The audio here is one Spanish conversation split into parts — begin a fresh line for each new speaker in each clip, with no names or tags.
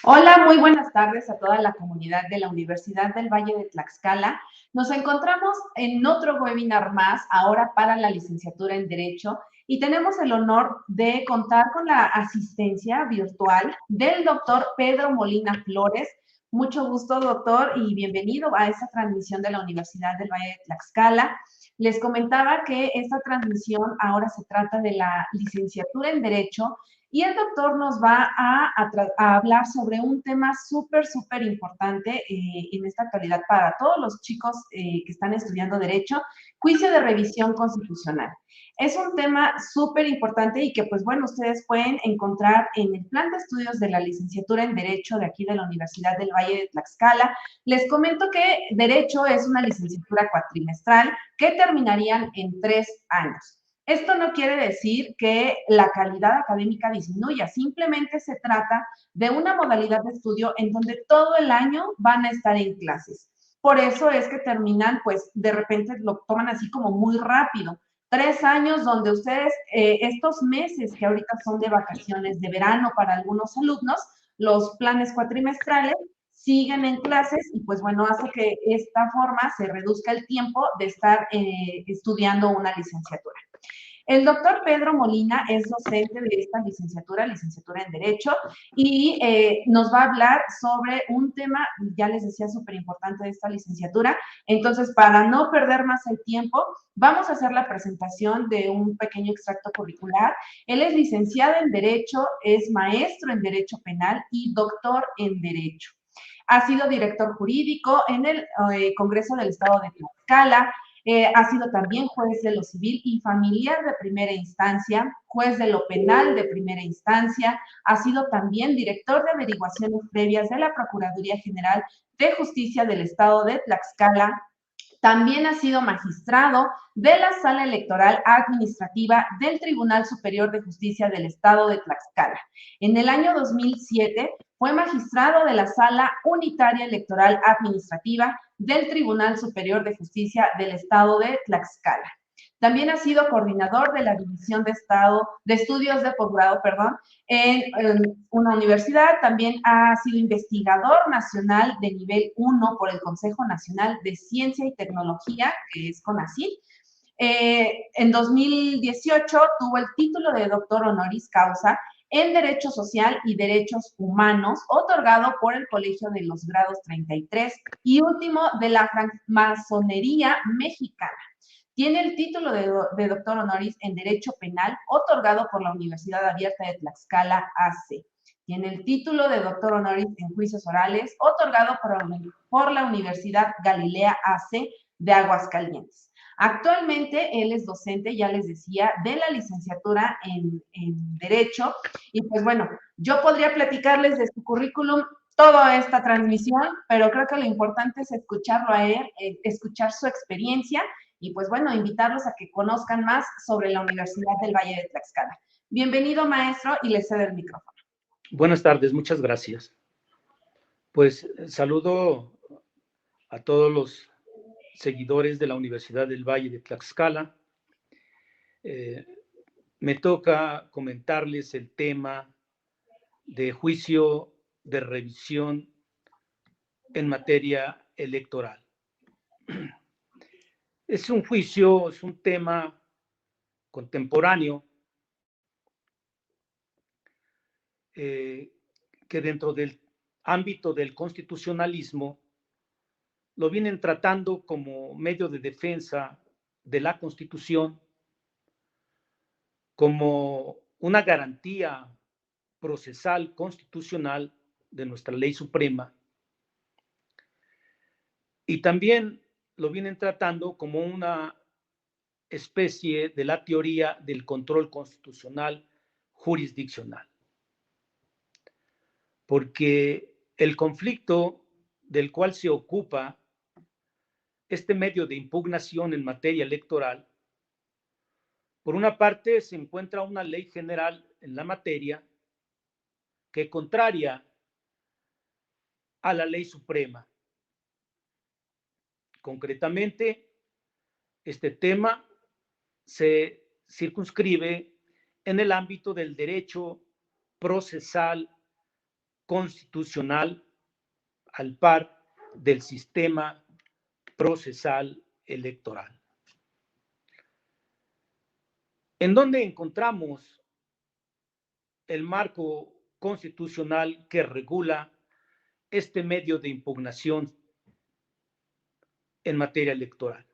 Hola, muy buenas tardes a toda la comunidad de la Universidad del Valle de Tlaxcala. Nos encontramos en otro webinar más, ahora para la licenciatura en Derecho, y tenemos el honor de contar con la asistencia virtual del doctor Pedro Molina Flores. Mucho gusto, doctor, y bienvenido a esta transmisión de la Universidad del Valle de Tlaxcala. Les comentaba que esta transmisión ahora se trata de la licenciatura en Derecho y el doctor nos va a hablar sobre un tema súper importante en esta actualidad para todos los chicos que están estudiando Derecho, juicio de revisión constitucional. Es un tema súper importante y que, pues bueno, ustedes pueden encontrar en el plan de estudios de la licenciatura en Derecho de aquí de la Universidad del Valle de Tlaxcala. Les comento que Derecho es una licenciatura cuatrimestral que terminarían en 3 años. Esto no quiere decir que la calidad académica disminuya, simplemente se trata de una modalidad de estudio en donde todo el año van a estar en clases. Por eso es que terminan, pues de repente lo toman así como muy rápido. 3 años donde ustedes, estos meses que ahorita son de vacaciones de verano para algunos alumnos, los planes cuatrimestrales, siguen en clases y pues bueno, hace que esta forma se reduzca el tiempo de estar estudiando una licenciatura. El doctor Pedro Molina es docente de esta licenciatura en Derecho, y nos va a hablar sobre un tema, ya les decía, súper importante de esta licenciatura. Entonces, para no perder más el tiempo, vamos a hacer la presentación de un pequeño extracto curricular. Él es licenciado en Derecho, es maestro en Derecho Penal y doctor en Derecho. Ha sido director jurídico en el Congreso del Estado de Tlaxcala, ha sido también juez de lo civil y familiar de primera instancia, juez de lo penal de primera instancia, ha sido también director de averiguaciones previas de la Procuraduría General de Justicia del Estado de Tlaxcala. También ha sido magistrado de la Sala Electoral Administrativa del Tribunal Superior de Justicia del Estado de Tlaxcala. En el año 2007 fue magistrado de la Sala Unitaria Electoral Administrativa del Tribunal Superior de Justicia del Estado de Tlaxcala. También ha sido coordinador de la División de Estudios de Posgrado, en una universidad. También ha sido investigador nacional de nivel 1 por el Consejo Nacional de Ciencia y Tecnología, que es CONACYT. En 2018 tuvo el título de doctor honoris causa en Derecho Social y Derechos Humanos, otorgado por el Colegio de los Grados 33 y último de la Francmasonería Mexicana. Tiene el título de doctor honoris en Derecho Penal, otorgado por la Universidad Abierta de Tlaxcala, AC. Tiene el título de doctor honoris en Juicios Orales, otorgado por la Universidad Galilea AC de Aguascalientes. Actualmente él es docente, ya les decía, de la licenciatura en Derecho. Y pues bueno, yo podría platicarles de su currículum toda esta transmisión, pero creo que lo importante es escucharlo a él, escuchar su experiencia y pues bueno, invitarlos a que conozcan más sobre la Universidad del Valle de Tlaxcala. Bienvenido, maestro, y le cedo el micrófono.
Buenas tardes, muchas gracias. Pues saludo a todos los seguidores de la Universidad del Valle de Tlaxcala. Me toca comentarles el tema de juicio de revisión en materia electoral. Es un juicio, es un tema contemporáneo que dentro del ámbito del constitucionalismo lo vienen tratando como medio de defensa de la Constitución, como una garantía procesal constitucional de nuestra ley suprema, y también lo vienen tratando como una especie de la teoría del control constitucional jurisdiccional, porque el conflicto del cual se ocupa este medio de impugnación en materia electoral, por una parte se encuentra una ley general en la materia que, contraria a la ley suprema, concretamente, este tema se circunscribe en el ámbito del derecho procesal constitucional al par del sistema procesal electoral. ¿En dónde encontramos el marco constitucional que regula este medio de impugnación en materia electoral?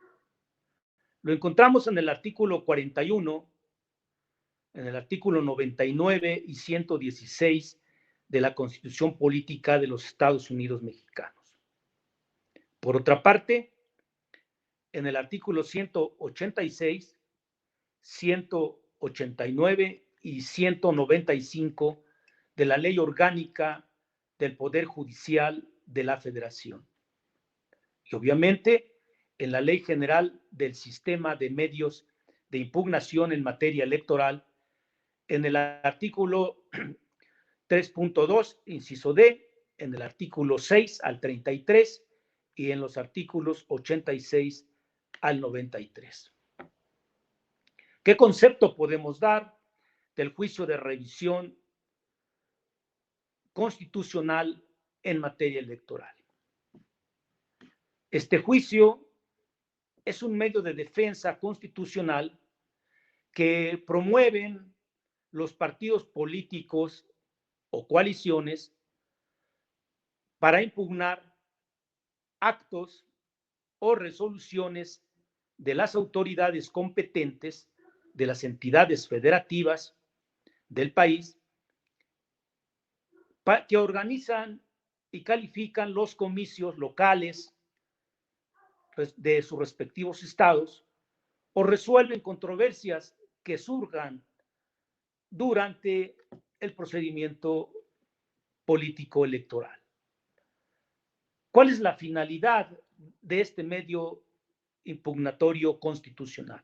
Lo encontramos en el artículo 41, en el artículo 99 y 116 de la Constitución Política de los Estados Unidos Mexicanos. Por otra parte, en el artículo 186, 189 y 195 de la Ley Orgánica del Poder Judicial de la Federación. Y obviamente en la Ley General del Sistema de Medios de Impugnación en materia electoral, en el artículo 3.2, inciso D, en el artículo 6 al 33 y en los artículos 86 al 93. ¿Qué concepto podemos dar del juicio de revisión constitucional en materia electoral? Este juicio es un medio de defensa constitucional que promueven los partidos políticos o coaliciones para impugnar actos o resoluciones de las autoridades competentes de las entidades federativas del país que organizan y califican los comicios locales de sus respectivos estados o resuelven controversias que surjan durante el procedimiento político electoral. ¿Cuál es la finalidad de este medio impugnatorio constitucional?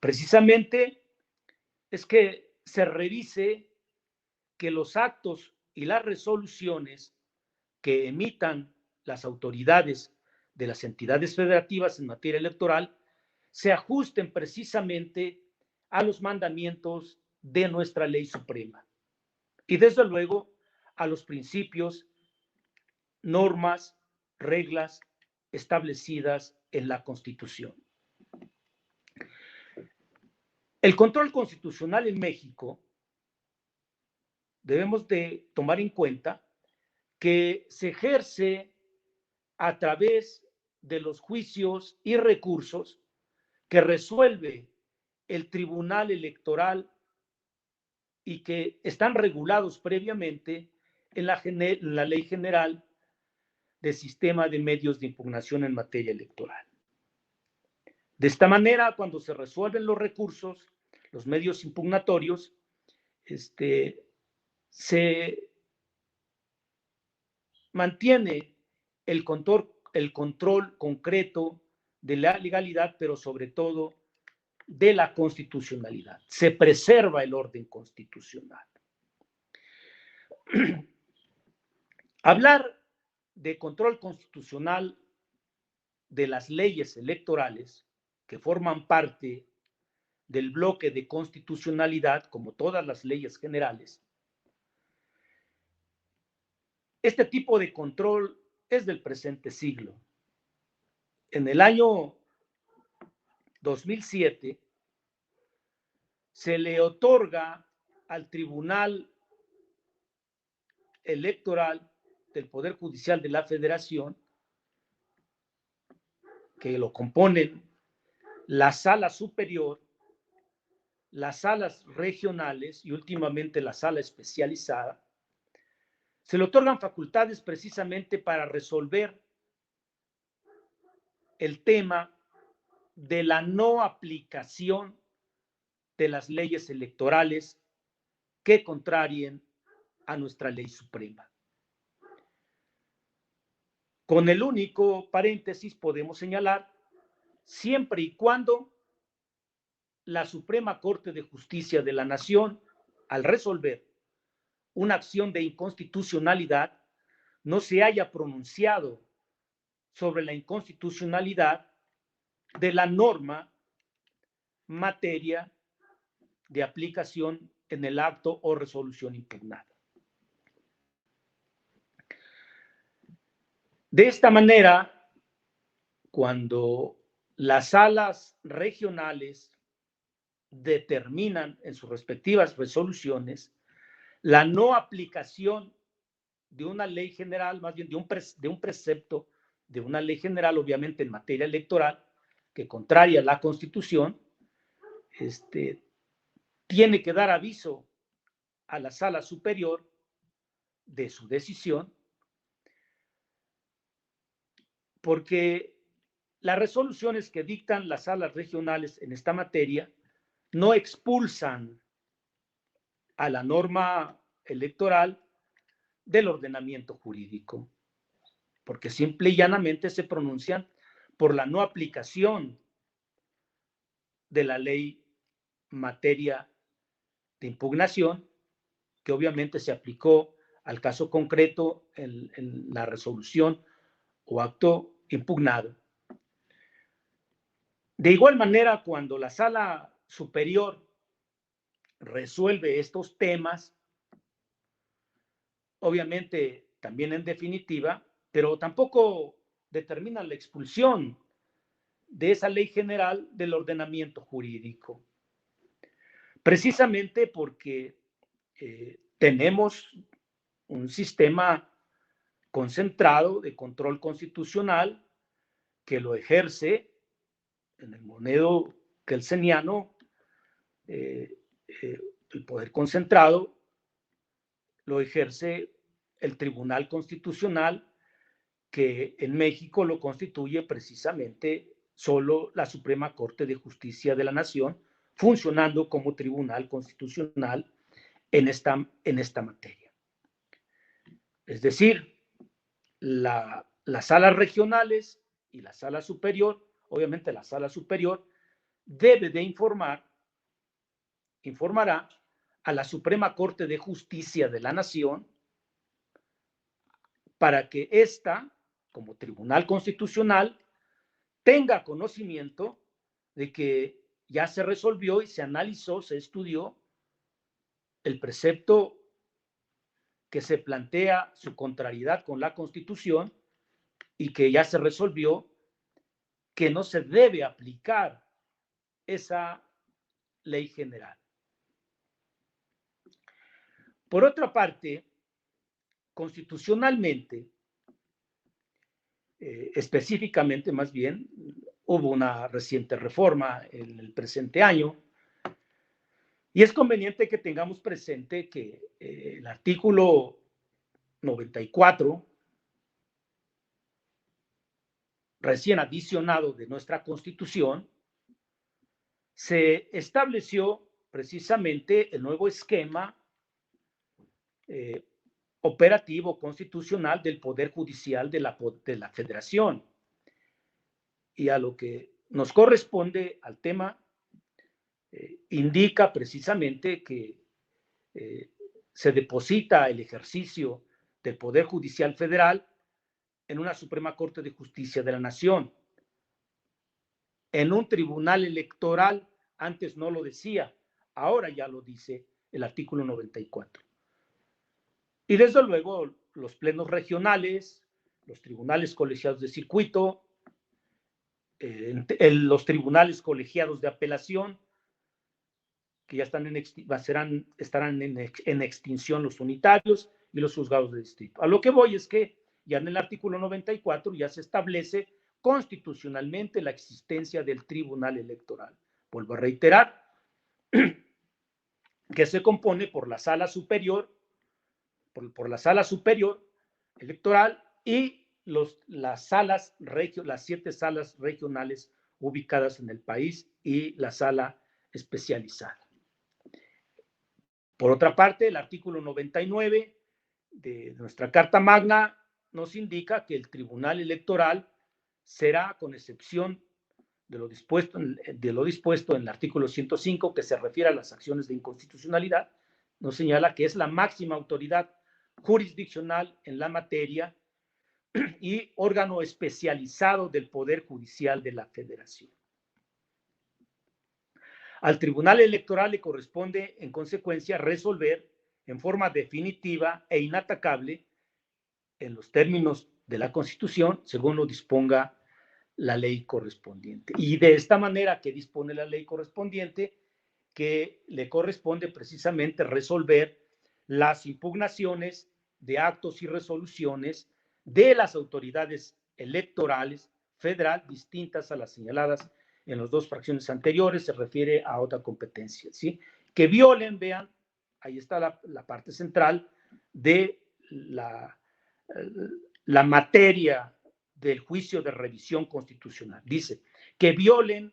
Precisamente es que se revise que los actos y las resoluciones que emitan las autoridades de las entidades federativas en materia electoral se ajusten precisamente a los mandamientos de nuestra ley suprema y desde luego a los principios, normas, reglas establecidas en la Constitución. El control constitucional en México, debemos de tomar en cuenta que se ejerce a través de los juicios y recursos que resuelve el Tribunal Electoral y que están regulados previamente en la Ley General del Sistema de Medios de Impugnación en materia electoral. De esta manera, cuando se resuelven los recursos, los medios impugnatorios, se mantiene el control concreto de la legalidad, pero sobre todo de la constitucionalidad. Se preserva el orden constitucional. Hablar de control constitucional de las leyes electorales que forman parte del bloque de constitucionalidad, como todas las leyes generales, este tipo de control es del presente siglo. En el año 2007 se le otorga al Tribunal Electoral del Poder Judicial de la Federación, que lo componen la Sala Superior, las salas regionales y últimamente la sala especializada, se le otorgan facultades precisamente para resolver el tema de la no aplicación de las leyes electorales que contrarien a nuestra ley suprema. Con el único paréntesis podemos señalar, siempre y cuando la Suprema Corte de Justicia de la Nación, al resolver una acción de inconstitucionalidad, no se haya pronunciado sobre la inconstitucionalidad de la norma materia de aplicación en el acto o resolución impugnada. De esta manera, cuando las salas regionales determinan en sus respectivas resoluciones la no aplicación de una ley general, más bien de un precepto de una ley general, obviamente en materia electoral, que contraria a la Constitución, tiene que dar aviso a la sala superior de su decisión, porque las resoluciones que dictan las salas regionales en esta materia no expulsan a la norma electoral del ordenamiento jurídico, porque simple y llanamente se pronuncian por la no aplicación de la ley materia de impugnación, que obviamente se aplicó al caso concreto en la resolución o acto impugnado. De igual manera, cuando la sala superior resuelve estos temas, obviamente también en definitiva, pero tampoco determina la expulsión de esa ley general del ordenamiento jurídico. Precisamente porque tenemos un sistema concentrado de control constitucional que lo ejerce en el modo kelseniano, el poder concentrado lo ejerce el Tribunal Constitucional, que en México lo constituye precisamente solo la Suprema Corte de Justicia de la Nación, funcionando como Tribunal Constitucional en esta materia. Es decir, las salas regionales y la sala superior, obviamente la sala superior debe de informará a la Suprema Corte de Justicia de la Nación para que ésta, como Tribunal Constitucional, tenga conocimiento de que ya se resolvió y se analizó, se estudió el precepto que se plantea su contrariedad con la Constitución y que ya se resolvió que no se debe aplicar esa ley general. Por otra parte, constitucionalmente, específicamente más bien, hubo una reciente reforma en el presente año y es conveniente que tengamos presente que el artículo 94, recién adicionado de nuestra Constitución, se estableció precisamente el nuevo esquema operativo constitucional del Poder Judicial de la Federación. Y a lo que nos corresponde al tema, indica precisamente que se deposita el ejercicio del Poder Judicial Federal en una Suprema Corte de Justicia de la Nación. En un tribunal electoral, antes no lo decía, ahora ya lo dice el artículo 94. Y desde luego los plenos regionales, los tribunales colegiados de circuito, los tribunales colegiados de apelación, que ya estarán en extinción los unitarios y los juzgados de distrito. A lo que voy es que ya en el artículo 94 ya se establece constitucionalmente la existencia del Tribunal Electoral. Vuelvo a reiterar que se compone por la Sala Superior, por la Sala Superior Electoral y las 7 salas regionales ubicadas en el país y la sala especializada. Por otra parte, el artículo 99 de nuestra Carta Magna nos indica que el Tribunal Electoral será, con excepción de lo dispuesto en el artículo 105, que se refiere a las acciones de inconstitucionalidad, nos señala que es la máxima autoridad jurisdiccional en la materia y órgano especializado del Poder Judicial de la Federación. Al Tribunal Electoral le corresponde, en consecuencia, resolver en forma definitiva e inatacable, en los términos de la Constitución según lo disponga la ley correspondiente. Y de esta manera que dispone la ley correspondiente, que le corresponde precisamente resolver las impugnaciones de actos y resoluciones de las autoridades electorales federal distintas a las señaladas en las dos fracciones anteriores. Se refiere a otra competencia, ¿sí? Que violen, vean, ahí está la parte central de la materia del juicio de revisión constitucional. Dice que violen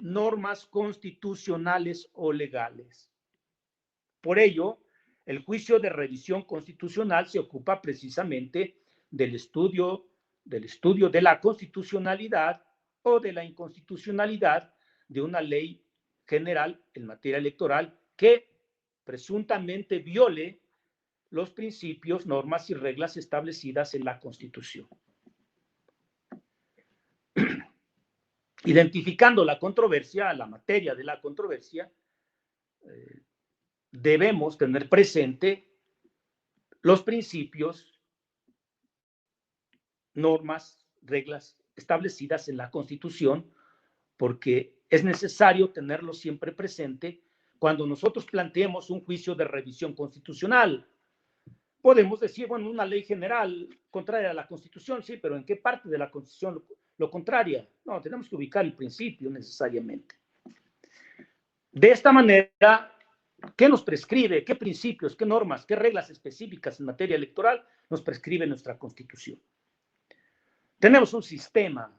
normas constitucionales o legales. Por ello, el juicio de revisión constitucional se ocupa precisamente del estudio de la constitucionalidad o de la inconstitucionalidad de una ley general en materia electoral que presuntamente viole los principios, normas y reglas establecidas en la Constitución. Identificando la controversia, la materia de la controversia, debemos tener presente los principios, normas, reglas establecidas en la Constitución, porque es necesario tenerlo siempre presente cuando nosotros planteemos un juicio de revisión constitucional. Podemos decir, bueno, una ley general contraria a la Constitución, sí, pero ¿en qué parte de la Constitución lo contraria? No, tenemos que ubicar el principio necesariamente. De esta manera, ¿qué nos prescribe? ¿Qué principios, qué normas, qué reglas específicas en materia electoral nos prescribe nuestra Constitución? Tenemos un sistema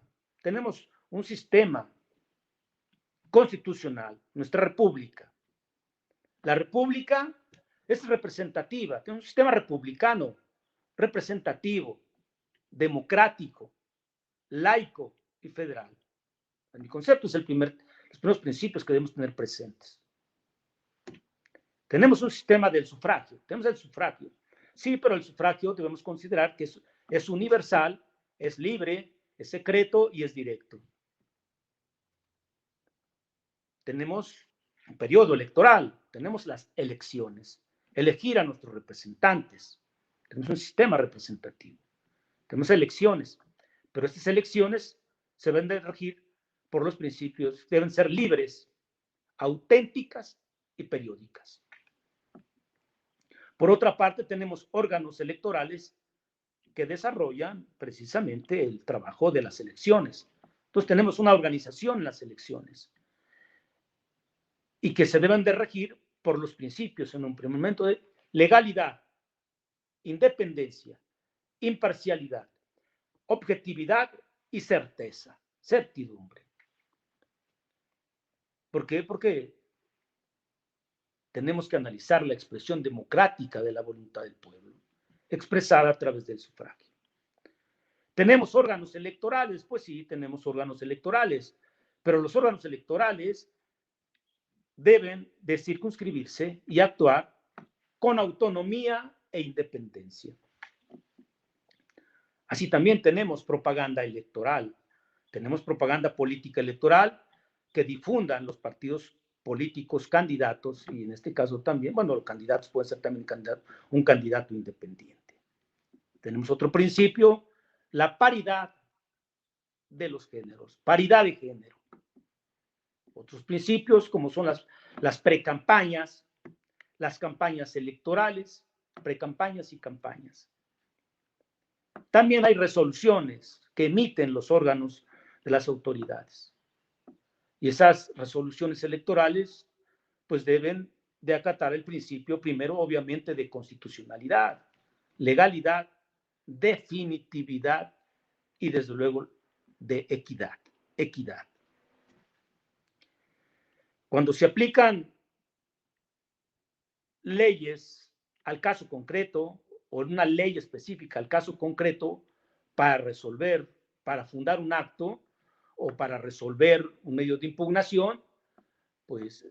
constitucional, nuestra república. La república es representativa, tiene un sistema republicano, representativo, democrático, laico y federal. Mi concepto es los primeros principios que debemos tener presentes. Tenemos un sistema del sufragio, tenemos el sufragio. Sí, pero el sufragio debemos considerar que es universal, es libre, es secreto y es directo. Tenemos un periodo electoral, tenemos las elecciones, elegir a nuestros representantes. Tenemos un sistema representativo, tenemos elecciones, pero estas elecciones se deben de regir por los principios, deben ser libres, auténticas y periódicas. Por otra parte, tenemos órganos electorales que desarrollan precisamente el trabajo de las elecciones. Entonces, tenemos una organización en las elecciones y que se deben de regir por los principios en un primer momento de legalidad, independencia, imparcialidad, objetividad y certeza, certidumbre. ¿Por qué? Porque tenemos que analizar la expresión democrática de la voluntad del pueblo, expresada a través del sufragio. ¿Tenemos órganos electorales? Pues sí, tenemos órganos electorales, pero los órganos electorales deben de circunscribirse y actuar con autonomía e independencia. Así también tenemos propaganda electoral, tenemos propaganda política electoral que difundan los partidos políticos candidatos, y en este caso también, bueno, los candidatos pueden ser también un candidato independiente. Tenemos otro principio, la paridad de los géneros, paridad de género. Otros principios como son las precampañas, las campañas electorales, precampañas y campañas. También hay resoluciones que emiten los órganos de las autoridades. Y esas resoluciones electorales pues deben de acatar el principio primero, obviamente, de constitucionalidad, legalidad, definitividad y desde luego de equidad. Cuando se aplican leyes al caso concreto o una ley específica al caso concreto para resolver, para fundar un acto o para resolver un medio de impugnación, pues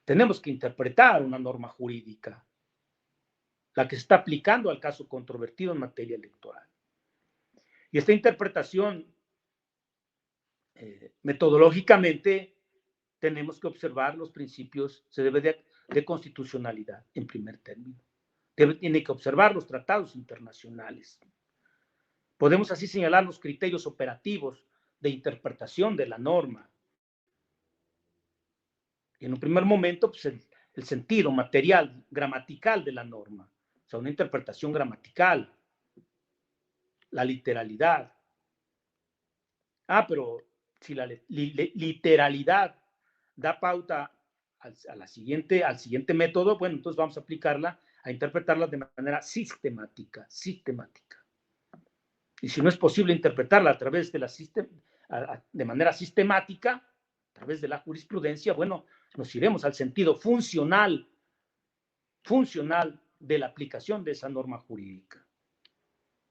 tenemos que interpretar una norma jurídica, la que se está aplicando al caso controvertido en materia electoral. Y esta interpretación, metodológicamente, tenemos que observar los principios, se debe de constitucionalidad en primer término. Tiene que observar los tratados internacionales. Podemos así señalar los criterios operativos de interpretación de la norma. Y en un primer momento, pues el sentido material, gramatical de la norma, o sea, una interpretación gramatical, la literalidad. Pero si la literalidad da pauta al siguiente método, bueno, entonces vamos a aplicarla, a interpretarla de manera sistemática. Y si no es posible interpretarla a través de de manera sistemática, a través de la jurisprudencia, bueno, nos iremos al sentido funcional de la aplicación de esa norma jurídica.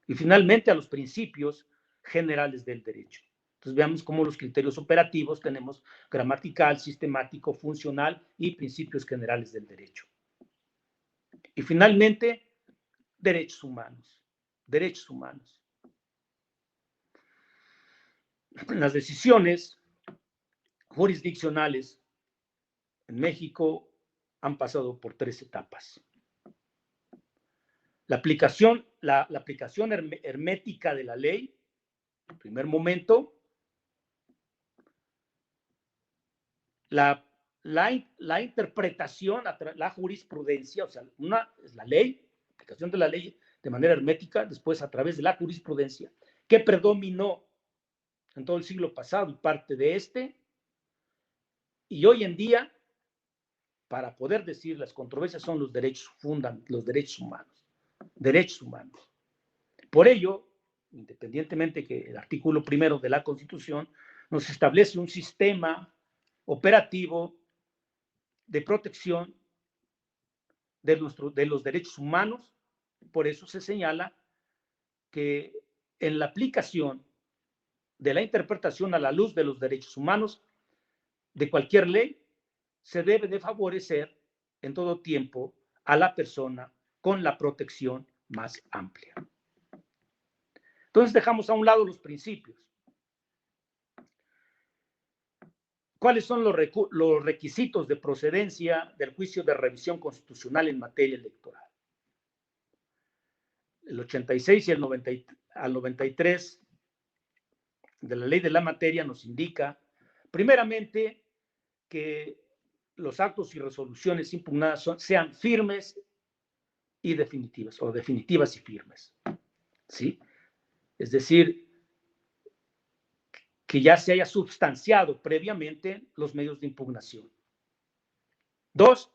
Y finalmente a los principios generales del derecho. Entonces veamos cómo los criterios operativos tenemos gramatical, sistemático, funcional y principios generales del derecho. Y finalmente, derechos humanos. Derechos humanos. Las decisiones jurisdiccionales en México han pasado por 3 etapas. La aplicación hermética de la ley, en primer momento, la interpretación, la jurisprudencia, o sea, una es la ley, la aplicación de la ley de manera hermética, después a través de la jurisprudencia, que predominó en todo el siglo pasado y parte de este, y hoy en día, para poder decir las controversias son los derechos humanos. Derechos humanos. Por ello, independientemente que el artículo 1 de la Constitución nos establece un sistema operativo de protección de los derechos humanos, por eso se señala que en la aplicación de la interpretación a la luz de los derechos humanos de cualquier ley, se debe de favorecer en todo tiempo a la persona con la protección más amplia. Entonces dejamos a un lado los principios. ¿Cuáles son los requisitos de procedencia del juicio de revisión constitucional en materia electoral? El 86 y el 93 de la ley de la materia nos indica, primeramente, que los actos y resoluciones impugnadas sean firmes y definitivas, o definitivas y firmes. ¿Sí? Es decir, que ya se haya substanciado previamente los medios de impugnación. 2,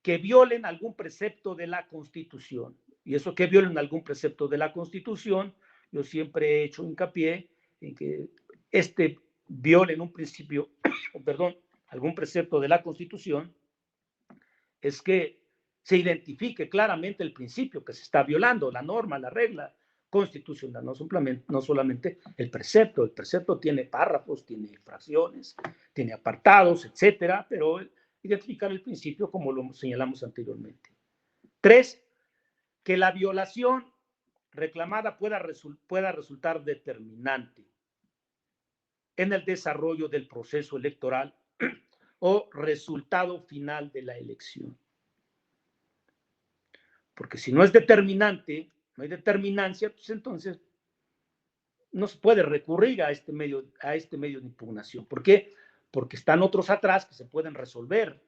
que violen algún precepto de la Constitución. Y eso que violen algún precepto de la Constitución, yo siempre he hecho hincapié en que violen un principio, algún precepto de la Constitución, es que se identifique claramente el principio que se está violando, la norma, la regla constitucional, no solamente el precepto. El precepto tiene párrafos, tiene fracciones, tiene apartados, etcétera, pero identificar el principio como lo señalamos anteriormente. 3, que la violación reclamada pueda resultar determinante en el desarrollo del proceso electoral o resultado final de la elección. Porque si no es determinante, no hay determinancia, pues entonces no se puede recurrir a este medio de impugnación. ¿Por qué? Porque están otros atrás que se pueden resolver.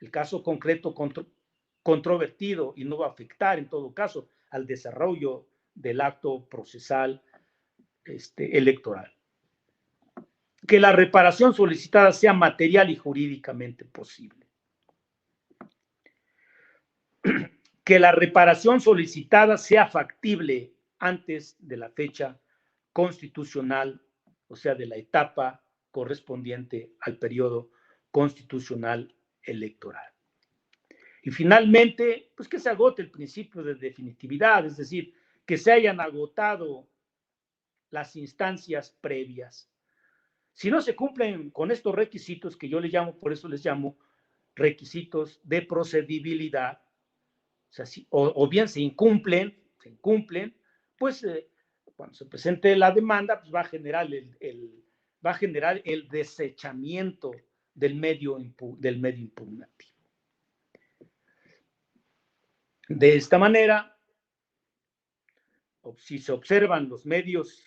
El caso concreto controvertido y no va a afectar en todo caso al desarrollo del acto procesal electoral. Que la reparación solicitada sea material y jurídicamente posible. Que la reparación solicitada sea factible antes de la fecha constitucional, o sea, de la etapa correspondiente al periodo constitucional electoral. Y finalmente, pues que se agote el principio de definitividad, es decir, que se hayan agotado las instancias previas. Si no se cumplen con estos requisitos que yo les llamo, por eso les llamo requisitos de procedibilidad, o bien se incumplen, pues cuando se presente la demanda, pues va a generar el desechamiento del medio impugnativo. De esta manera, si se observan los medios,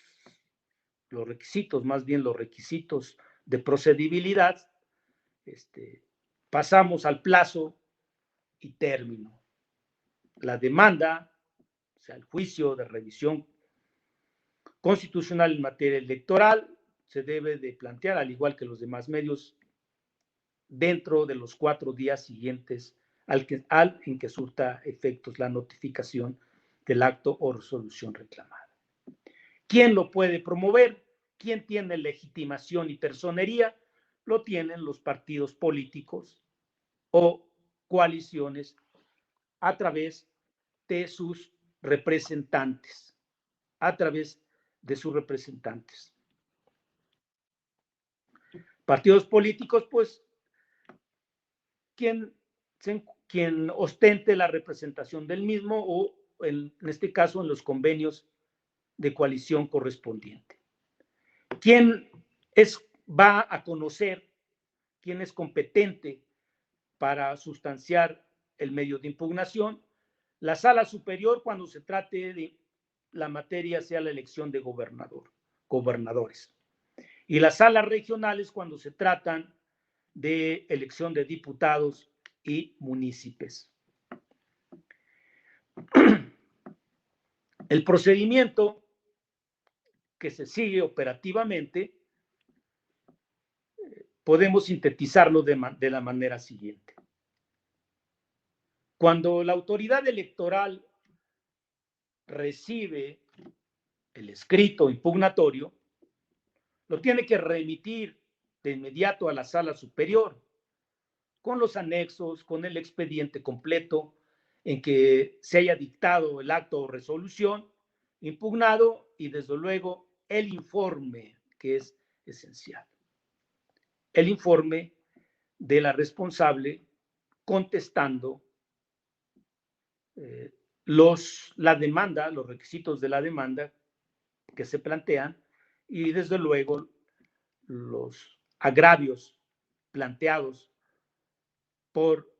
los requisitos, más bien los requisitos de procedibilidad, pasamos al plazo y término. La demanda, o sea, el juicio de revisión constitucional en materia electoral, se debe de plantear, al igual que los demás medios, dentro de los 4 días siguientes en que surta efectos la notificación del acto o resolución reclamada. ¿Quién lo puede promover? ¿Quién tiene legitimación y personería? Lo tienen los partidos políticos o coaliciones a través de sus representantes, Partidos políticos, pues, quien ostente la representación del mismo o, en este caso, en los convenios de coalición correspondiente. ¿Quién va a conocer, quién es competente para sustanciar el medio de impugnación? La sala superior, cuando se trate de la materia sea la elección de gobernadores. Y las salas regionales cuando se tratan de elección de diputados y municipios. El procedimiento que se sigue operativamente podemos sintetizarlo de la manera siguiente. Cuando la autoridad electoral recibe el escrito impugnatorio, lo tiene que remitir de inmediato a la sala superior con los anexos, con el expediente completo en que se haya dictado el acto o resolución impugnado y, desde luego, el informe, que es esencial. El informe de la responsable contestando la demanda, los requisitos de la demanda que se plantean y, desde luego, los agravios planteados por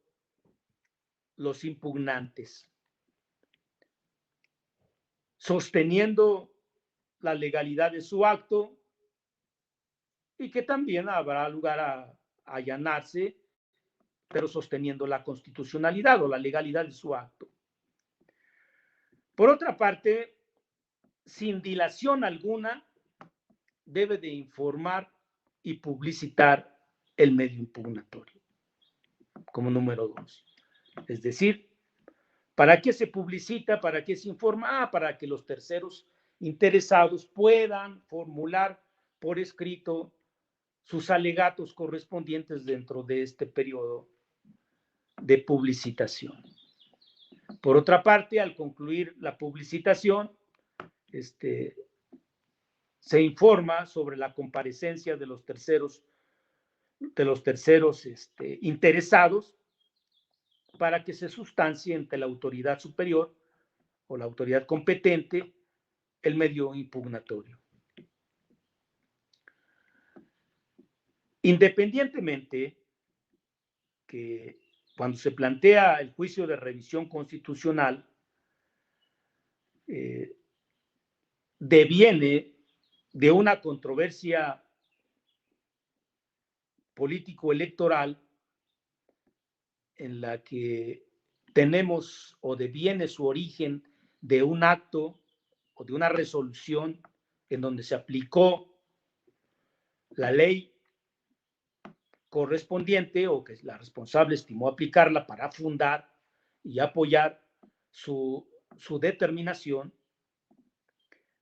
los impugnantes, sosteniendo la legalidad de su acto y que también habrá lugar a allanarse, pero sosteniendo la constitucionalidad o la legalidad de su acto. Por otra parte, sin dilación alguna, debe de informar y publicitar el medio impugnatorio, como número 2. Es decir, ¿para qué se publicita? ¿Para qué se informa? Para que los terceros interesados puedan formular por escrito sus alegatos correspondientes dentro de este periodo de publicitación. Por otra parte, al concluir la publicitación, se informa sobre la comparecencia de los terceros interesados para que se sustancie ante la autoridad superior o la autoridad competente el medio impugnatorio. Independientemente que cuando se plantea el juicio de revisión constitucional, deviene de una controversia político-electoral en la que tenemos o deviene su origen de un acto o de una resolución en donde se aplicó la ley correspondiente o que la responsable estimó aplicarla para fundar y apoyar su determinación,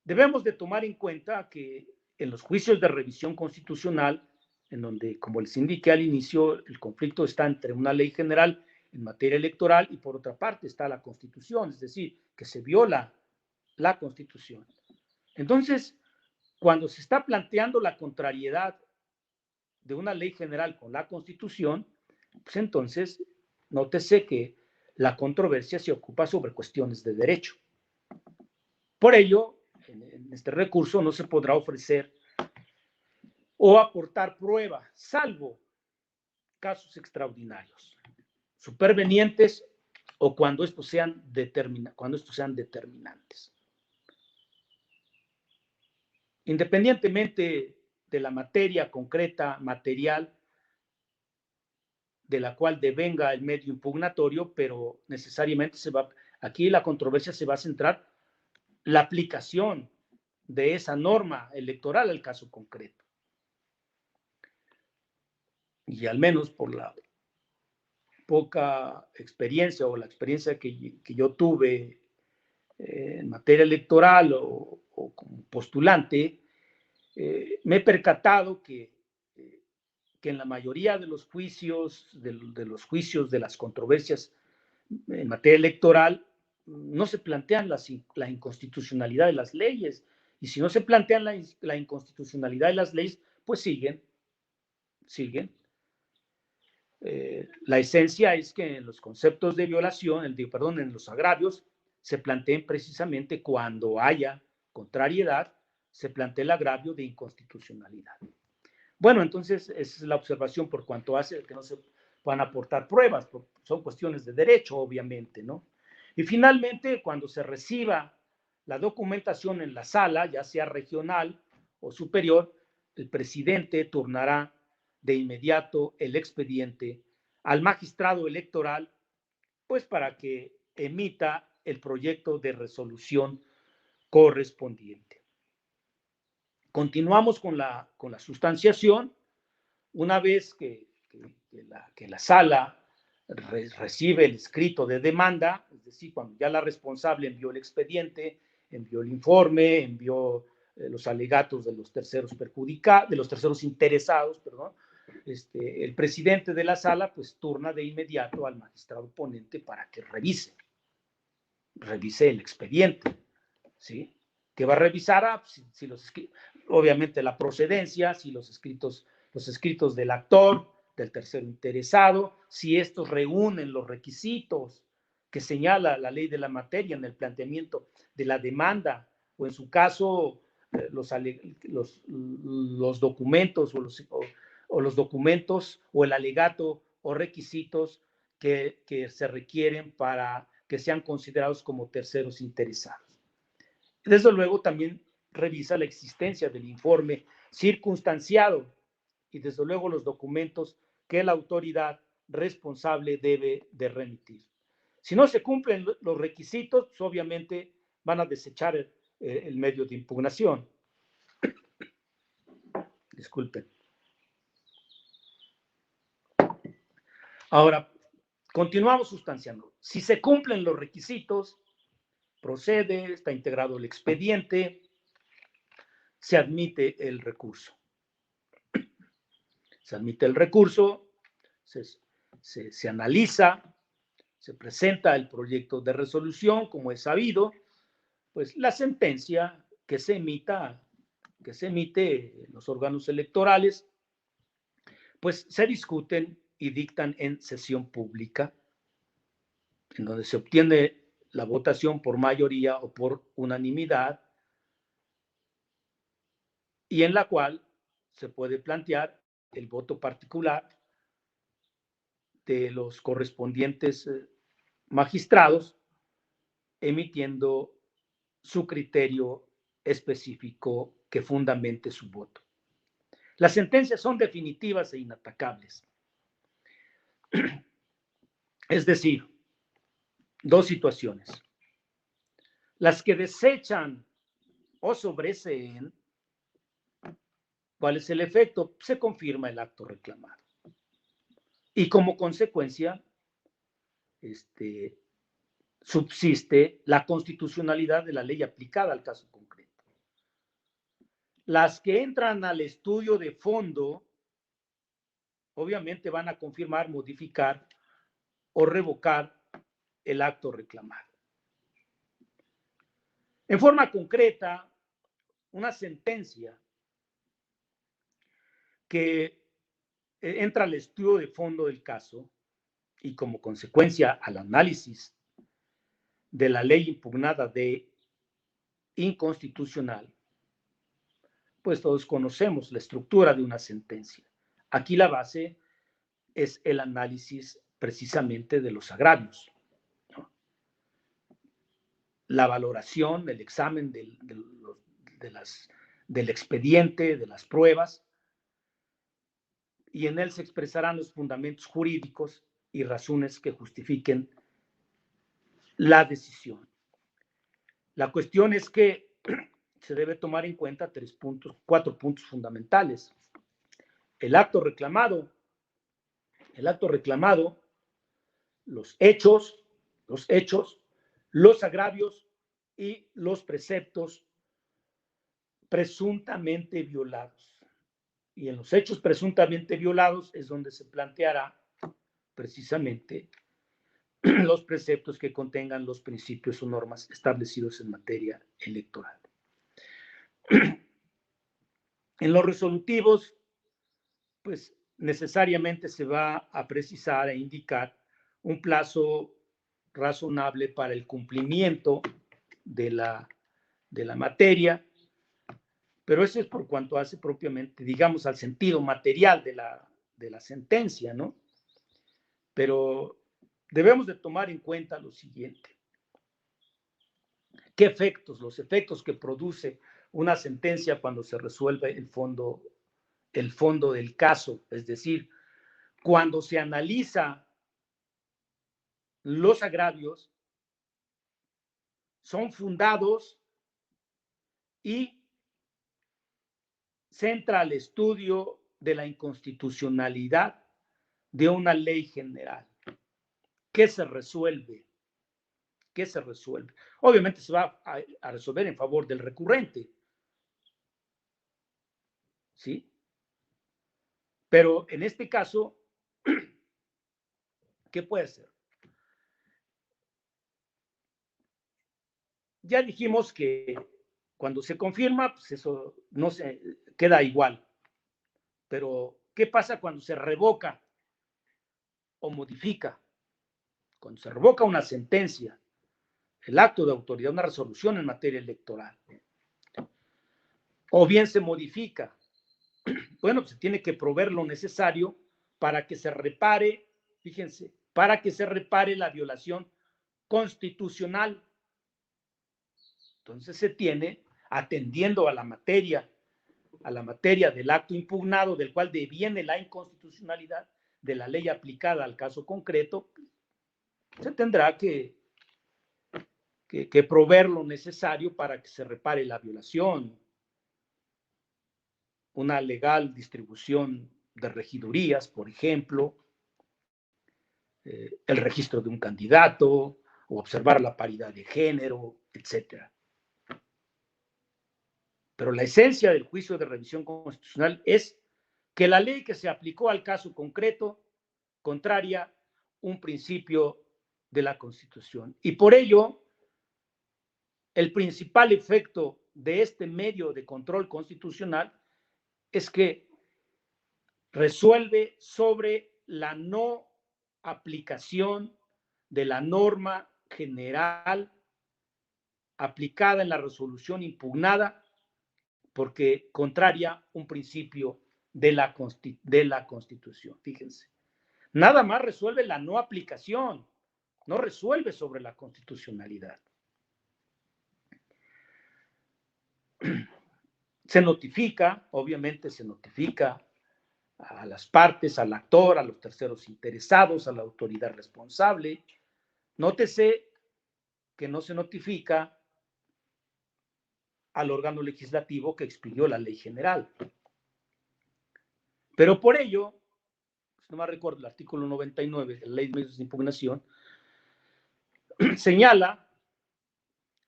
debemos de tomar en cuenta que en los juicios de revisión constitucional, en donde, como les indiqué al inicio, el conflicto está entre una ley general en materia electoral y, por otra parte, está la Constitución, es decir, que se viola la Constitución. Entonces, cuando se está planteando la contrariedad de una ley general con la Constitución, pues entonces nótese que la controversia se ocupa sobre cuestiones de derecho. Por ello, en este recurso no se podrá ofrecer o aportar prueba, salvo casos extraordinarios, supervenientes o cuando estos sean determinantes. independientemente de la materia concreta, material, de la cual devenga el medio impugnatorio, pero necesariamente aquí la controversia se va a centrar la aplicación de esa norma electoral al caso concreto. Y al menos por la poca experiencia o la experiencia que yo tuve en materia electoral o como postulante, me he percatado que en la mayoría de los juicios, de las controversias en materia electoral, no se plantean la inconstitucionalidad de las leyes. Y si no se plantean la inconstitucionalidad de las leyes, pues siguen. La esencia es que en los conceptos de violación, en los agravios, se planteen precisamente cuando haya contrariedad, se plantea el agravio de inconstitucionalidad. Bueno, entonces esa es la observación por cuanto hace que no se puedan aportar pruebas, son cuestiones de derecho, obviamente, ¿no? Y finalmente, cuando se reciba la documentación en la sala, ya sea regional o superior, el presidente turnará de inmediato el expediente al magistrado electoral, pues para que emita el proyecto de resolución correspondiente. Continuamos con la sustanciación. Una vez que la sala recibe el escrito de demanda, es decir, cuando ya la responsable envió el expediente, envió el informe, envió los alegatos de los terceros perjudicados, de los terceros interesados, perdón, el presidente de la sala pues turna de inmediato al magistrado ponente para que revise el expediente, ¿sí? Que va a revisar obviamente la procedencia, si los escritos del actor, del tercero interesado, si estos reúnen los requisitos que señala la ley de la materia en el planteamiento de la demanda, o en su caso los documentos o los documentos o el alegato o requisitos que se requieren para que sean considerados como terceros interesados. Desde luego también revisa la existencia del informe circunstanciado y desde luego los documentos que la autoridad responsable debe de remitir. Si no se cumplen los requisitos, pues obviamente van a desechar el medio de impugnación. Disculpen. Ahora, continuamos sustanciando. Si se cumplen los requisitos, procede, está integrado el expediente, se admite el recurso. Se admite el recurso, se analiza, se presenta el proyecto de resolución, como es sabido, pues la sentencia que se emite en los órganos electorales, pues se discuten y dictan en sesión pública, en donde se obtiene la votación por mayoría o por unanimidad, y en la cual se puede plantear el voto particular de los correspondientes magistrados, emitiendo su criterio específico que fundamente su voto. Las sentencias son definitivas e inatacables. Es decir, dos situaciones. Las que desechan o sobreseen, ¿cuál es el efecto? Se confirma el acto reclamado. Y como consecuencia, subsiste la constitucionalidad de la ley aplicada al caso concreto. Las que entran al estudio de fondo, obviamente van a confirmar, modificar o revocar el acto reclamado. En forma concreta, una sentencia que entra al estudio de fondo del caso y como consecuencia al análisis de la ley impugnada de inconstitucional, pues todos conocemos la estructura de una sentencia. Aquí la base es el análisis precisamente de los agravios, ¿no? La valoración, el examen de del expediente, de las pruebas, y en él se expresarán los fundamentos jurídicos y razones que justifiquen la decisión. La cuestión es que se debe tomar en cuenta 4 puntos fundamentales. El acto reclamado, los hechos, los agravios y los preceptos presuntamente violados. Y en los hechos presuntamente violados es donde se planteará precisamente los preceptos que contengan los principios o normas establecidos en materia electoral. En los resolutivos, pues necesariamente se va a precisar e indicar un plazo razonable para el cumplimiento de la materia, pero eso es por cuanto hace propiamente, digamos, al sentido material de la sentencia, ¿no? Pero debemos de tomar en cuenta lo siguiente. ¿Qué efectos? Los efectos que produce una sentencia cuando se resuelve el fondo del caso, es decir, cuando se analiza los agravios, son fundados y centra al estudio de la inconstitucionalidad de una ley general. ¿Qué se resuelve? ¿Qué se resuelve? Obviamente se va a resolver en favor del recurrente, ¿sí? Pero en este caso, ¿qué puede ser? Ya dijimos que cuando se confirma, pues eso no se queda igual. Pero, ¿qué pasa cuando se revoca o modifica? Cuando se revoca una sentencia, el acto de autoridad, una resolución en materia electoral, o bien se modifica, bueno, pues se tiene que proveer lo necesario para que se repare, fíjense, para que se repare la violación constitucional. Entonces se tiene, atendiendo a la materia del acto impugnado, del cual deviene la inconstitucionalidad de la ley aplicada al caso concreto, se tendrá que proveer lo necesario para que se repare la violación, una legal distribución de regidurías, por ejemplo, el registro de un candidato, o observar la paridad de género, etcétera. Pero la esencia del juicio de revisión constitucional es que la ley que se aplicó al caso concreto contraria un principio de la Constitución. Y por ello, el principal efecto de este medio de control constitucional es que resuelve sobre la no aplicación de la norma general aplicada en la resolución impugnada porque contraria un principio de la Constitución. Fíjense, nada más resuelve la no aplicación, no resuelve sobre la constitucionalidad. Se notifica, obviamente se notifica a las partes, al actor, a los terceros interesados, a la autoridad responsable. Nótese que no se notifica al órgano legislativo que expidió la ley general. Pero por ello, no me recuerdo, el artículo 99 de la Ley de Medios de Impugnación señala,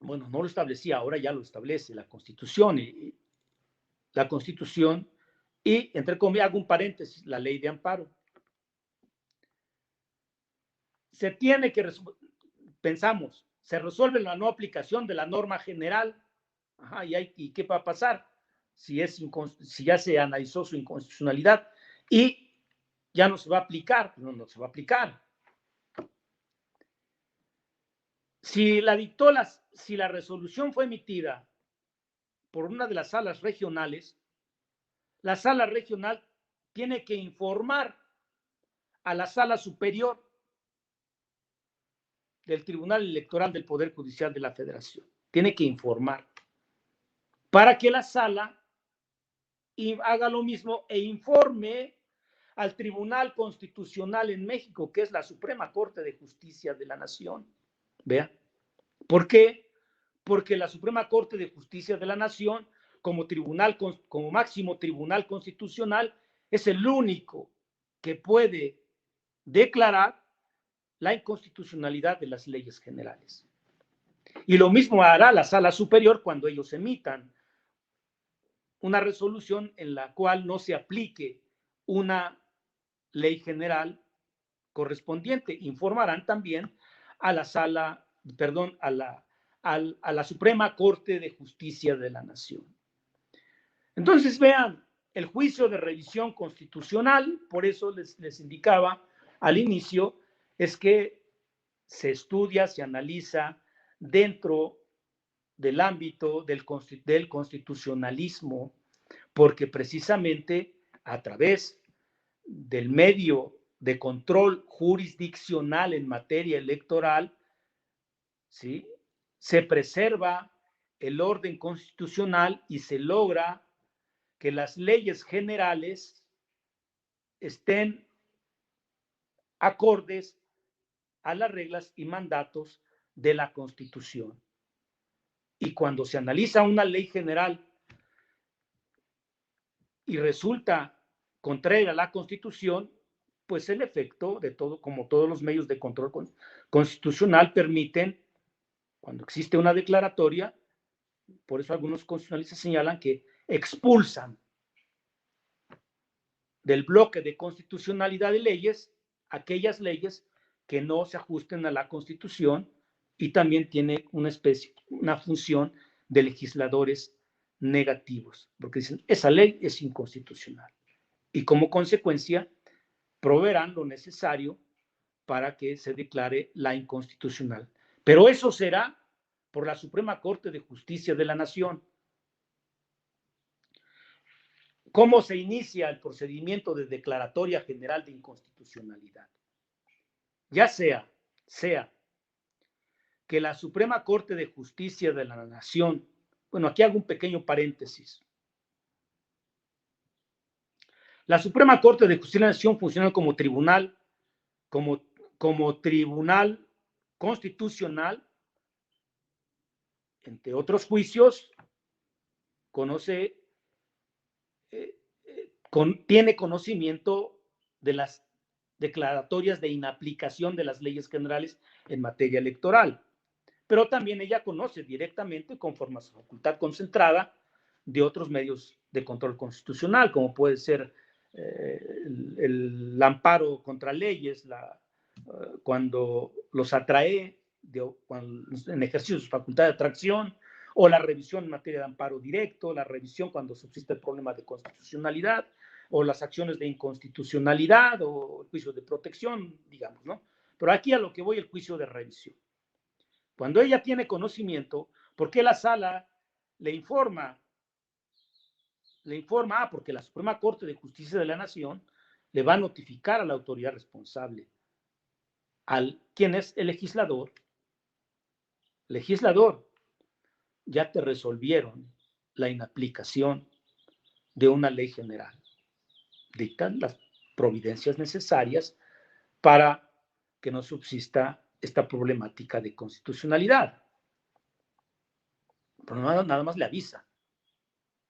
bueno, no lo establecía, ahora ya lo establece la Constitución, y entre comillas, hago un paréntesis, la Ley de Amparo. Se tiene que, pensamos, se resuelve la no aplicación de la norma general. Ajá, ¿y qué va a pasar? Si ya se analizó su inconstitucionalidad y ya no se va a aplicar, no se va a aplicar. Si la resolución fue emitida por una de las salas regionales, la sala regional tiene que informar a la sala superior del Tribunal Electoral del Poder Judicial de la Federación. Tiene que informar para que la sala y haga lo mismo e informe al Tribunal Constitucional en México, que es la Suprema Corte de Justicia de la Nación. ¿Vea? ¿Por qué? Porque la Suprema Corte de Justicia de la Nación, como máximo tribunal constitucional, es el único que puede declarar la inconstitucionalidad de las leyes generales. Y lo mismo hará la Sala Superior cuando ellos emitan una resolución en la cual no se aplique una ley general correspondiente. Informarán también a la a la Suprema Corte de Justicia de la Nación. Entonces, vean, el juicio de revisión constitucional, por eso les indicaba al inicio, es que se estudia, se analiza dentro del ámbito del constitucionalismo, porque precisamente a través del medio de control jurisdiccional en materia electoral, ¿sí?, se preserva el orden constitucional y se logra que las leyes generales estén acordes a las reglas y mandatos de la Constitución. Y cuando se analiza una ley general y resulta contraria a la Constitución, pues el efecto de todo, como todos los medios de control constitucional permiten, cuando existe una declaratoria, por eso algunos constitucionalistas señalan que expulsan del bloque de constitucionalidad de leyes aquellas leyes que no se ajusten a la Constitución, y también tiene una función de legisladores negativos, porque dicen, esa ley es inconstitucional. Y como consecuencia, proveerán lo necesario para que se declare la inconstitucional. Pero eso será por la Suprema Corte de Justicia de la Nación. ¿Cómo se inicia el procedimiento de declaratoria general de inconstitucionalidad? Ya sea que la Suprema Corte de Justicia de la Nación, bueno, aquí hago un pequeño paréntesis. La Suprema Corte de Justicia de la Nación funciona como tribunal, como tribunal constitucional, entre otros juicios, tiene conocimiento de las declaratorias de inaplicación de las leyes generales en materia electoral, pero también ella conoce directamente, conforme a su facultad concentrada, de otros medios de control constitucional, como puede ser el amparo contra leyes, cuando los atrae en ejercicio de su facultad de atracción, o la revisión en materia de amparo directo, la revisión cuando subsiste el problema de constitucionalidad, o las acciones de inconstitucionalidad, o el juicio de protección, digamos, ¿no? Pero aquí a lo que voy, el juicio de revisión. Cuando ella tiene conocimiento, ¿por qué la sala le informa? Porque la Suprema Corte de Justicia de la Nación le va a notificar a la autoridad responsable, ¿quién es el legislador? Legislador, ya te resolvieron la inaplicación de una ley general. Dictan las providencias necesarias para que no subsista esta problemática de constitucionalidad. Pero nada más le avisa.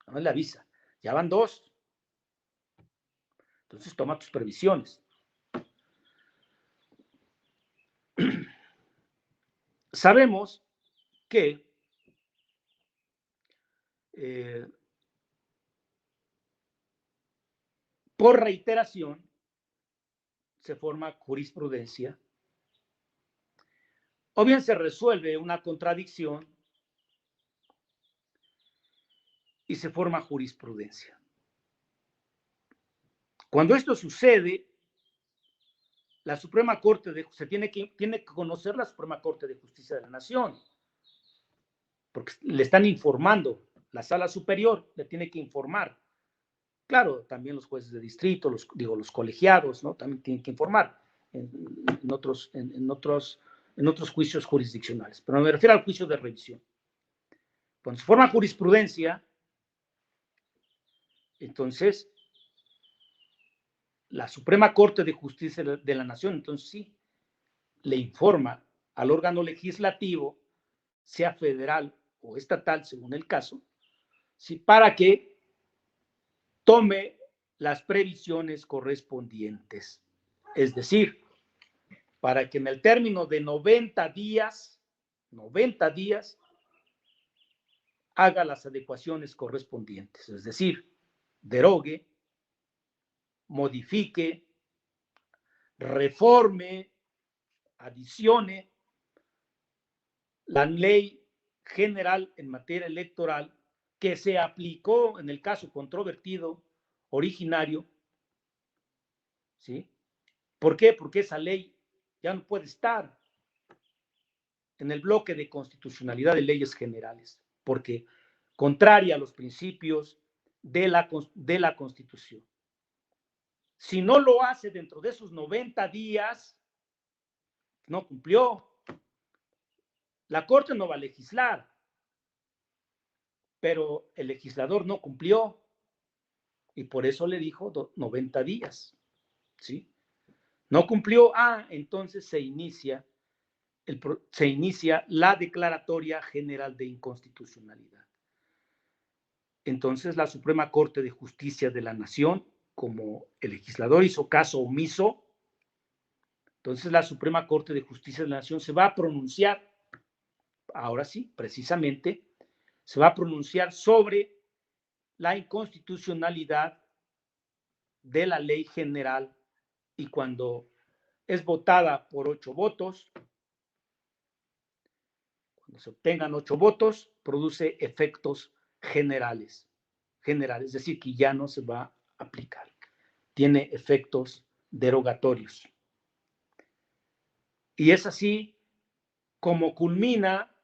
Nada más le avisa. Ya van 2. Entonces toma tus previsiones. Sabemos que por reiteración se forma jurisprudencia, o bien se resuelve una contradicción y se forma jurisprudencia. Cuando esto sucede, la Suprema Corte tiene que conocer la Suprema Corte de Justicia de la Nación, porque le están informando, la Sala Superior le tiene que informar. Claro, también los jueces de distrito, los colegiados, ¿no? También tienen que informar en otros juicios jurisdiccionales. Pero me refiero al juicio de revisión. Cuando se forma jurisprudencia, Entonces, la Suprema Corte de Justicia de la Nación, entonces sí, le informa al órgano legislativo, sea federal o estatal, según el caso, sí, para que tome las previsiones correspondientes. Es decir, para que en el término de 90 días, haga las adecuaciones correspondientes. Es decir, derogue, modifique, reforme, adicione la ley general en materia electoral que se aplicó en el caso controvertido originario, ¿sí? ¿Por qué? Porque esa ley ya no puede estar en el bloque de constitucionalidad de leyes generales, porque contraria a los principios de la Constitución. Si no lo hace dentro de esos 90 días, no cumplió. La Corte no va a legislar, pero el legislador no cumplió y por eso le dijo 90 días, ¿sí? No cumplió, entonces se inicia la declaratoria general de inconstitucionalidad. Entonces la Suprema Corte de Justicia de la Nación, como el legislador hizo caso omiso, entonces la Suprema Corte de Justicia de la Nación se va a pronunciar, ahora sí, precisamente, se va a pronunciar sobre la inconstitucionalidad de la ley general y cuando es votada por 8 votos, cuando se obtengan 8 votos, produce efectos generales, es decir, que ya no se va a aplicar. Tiene efectos derogatorios. Y es así como culmina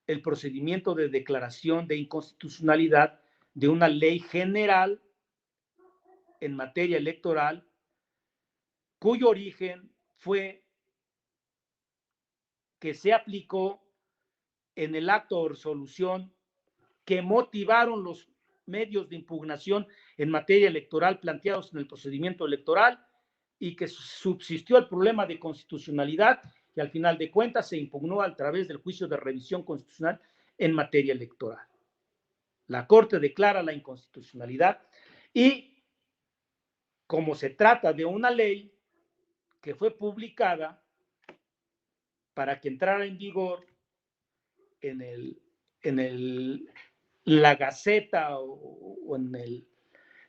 el procedimiento de declaración de inconstitucionalidad de una ley general en materia electoral cuyo origen fue que se aplicó en el acto o resolución que motivaron los medios de impugnación en materia electoral planteados en el procedimiento electoral y que subsistió el problema de constitucionalidad y al final de cuentas se impugnó a través del juicio de revisión constitucional en materia electoral. La Corte declara la inconstitucionalidad y como se trata de una ley que fue publicada para que entrara en vigor en la Gaceta o en el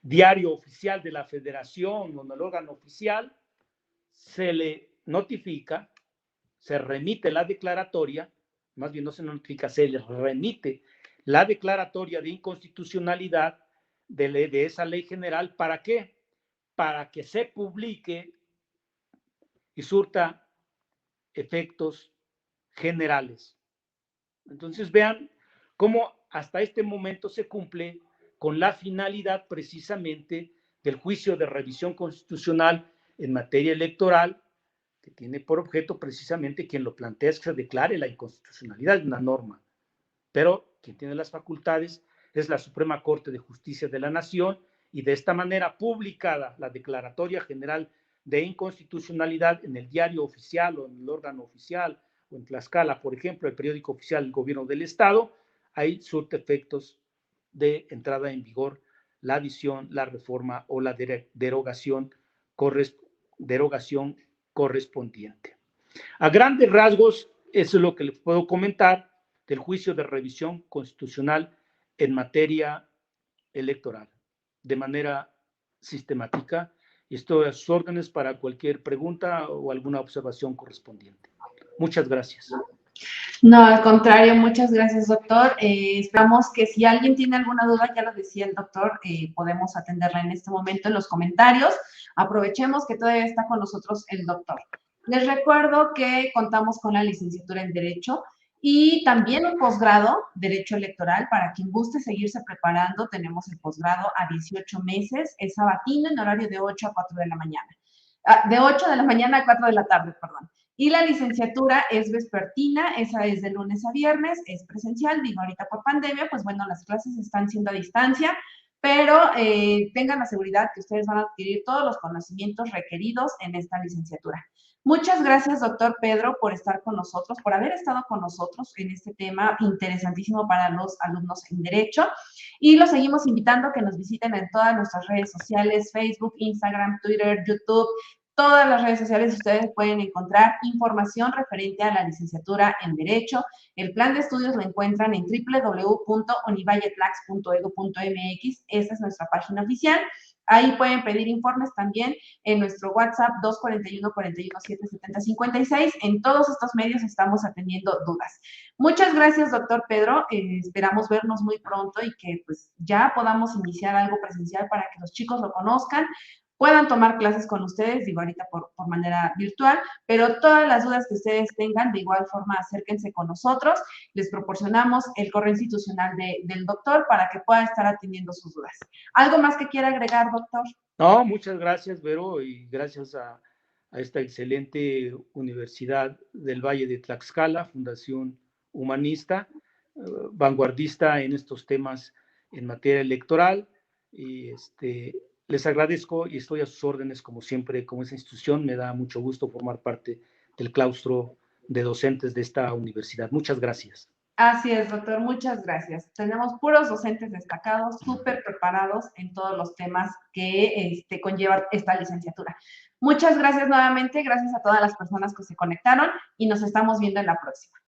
diario oficial de la Federación o en el órgano oficial, se le notifica, se remite la declaratoria, más bien no se notifica, se le remite la declaratoria de inconstitucionalidad de esa ley general. ¿Para qué? Para que se publique y surta efectos generales. Entonces vean cómo hasta este momento se cumple con la finalidad precisamente del juicio de revisión constitucional en materia electoral, que tiene por objeto precisamente quien lo plantea es que se declare la inconstitucionalidad de una norma, pero quien tiene las facultades es la Suprema Corte de Justicia de la Nación y de esta manera publicada la Declaratoria General de Inconstitucionalidad en el diario oficial o en el órgano oficial o en Tlaxcala, por ejemplo, el periódico oficial del gobierno del estado, ahí surte efectos de entrada en vigor la adición, la reforma o la derogación correspondiente. A grandes rasgos, eso es lo que les puedo comentar del juicio de revisión constitucional en materia electoral, de manera sistemática. Y estoy a sus órdenes para cualquier pregunta o alguna observación correspondiente. Muchas gracias.
No, al contrario, muchas gracias, doctor. Esperamos que si alguien tiene alguna duda, ya lo decía el doctor, podemos atenderla en este momento en los comentarios. Aprovechemos que todavía está con nosotros el doctor. Les recuerdo que contamos con la licenciatura en Derecho y también un posgrado, Derecho Electoral, para quien guste seguirse preparando. Tenemos el posgrado a 18 meses, es sabatino en horario de 8 a 4 de la mañana. De 8 de la mañana a 4 de la tarde, perdón. Y la licenciatura es vespertina, esa es de lunes a viernes, es presencial, digo ahorita por pandemia, pues bueno, las clases están siendo a distancia, pero tengan la seguridad que ustedes van a adquirir todos los conocimientos requeridos en esta licenciatura. Muchas gracias, doctor Pedro, por estar con nosotros, por haber estado con nosotros en este tema interesantísimo para los alumnos en Derecho. Y los seguimos invitando a que nos visiten en todas nuestras redes sociales, Facebook, Instagram, Twitter, YouTube. Todas las redes sociales ustedes pueden encontrar información referente a la licenciatura en Derecho. El plan de estudios lo encuentran en www.univalletlax.edu.mx. Esa es nuestra página oficial. Ahí pueden pedir informes también en nuestro WhatsApp 241-41-770-56. En todos estos medios estamos atendiendo dudas. Muchas gracias, doctor Pedro. Esperamos vernos muy pronto y que pues ya podamos iniciar algo presencial para que los chicos lo conozcan, puedan tomar clases con ustedes, digo ahorita por manera virtual, pero todas las dudas que ustedes tengan, de igual forma acérquense con nosotros, les proporcionamos el correo institucional del doctor para que pueda estar atendiendo sus dudas. ¿Algo más que quiera agregar, doctor?
No, muchas gracias, Vero, y gracias a esta excelente Universidad del Valle de Tlaxcala, Fundación Humanista, vanguardista en estos temas en materia electoral, y les agradezco y estoy a sus órdenes como siempre, como esa institución. Me da mucho gusto formar parte del claustro de docentes de esta universidad. Muchas gracias.
Así es, doctor, muchas gracias. Tenemos puros docentes destacados, súper preparados en todos los temas que conlleva esta licenciatura. Muchas gracias nuevamente, gracias a todas las personas que se conectaron y nos estamos viendo en la próxima.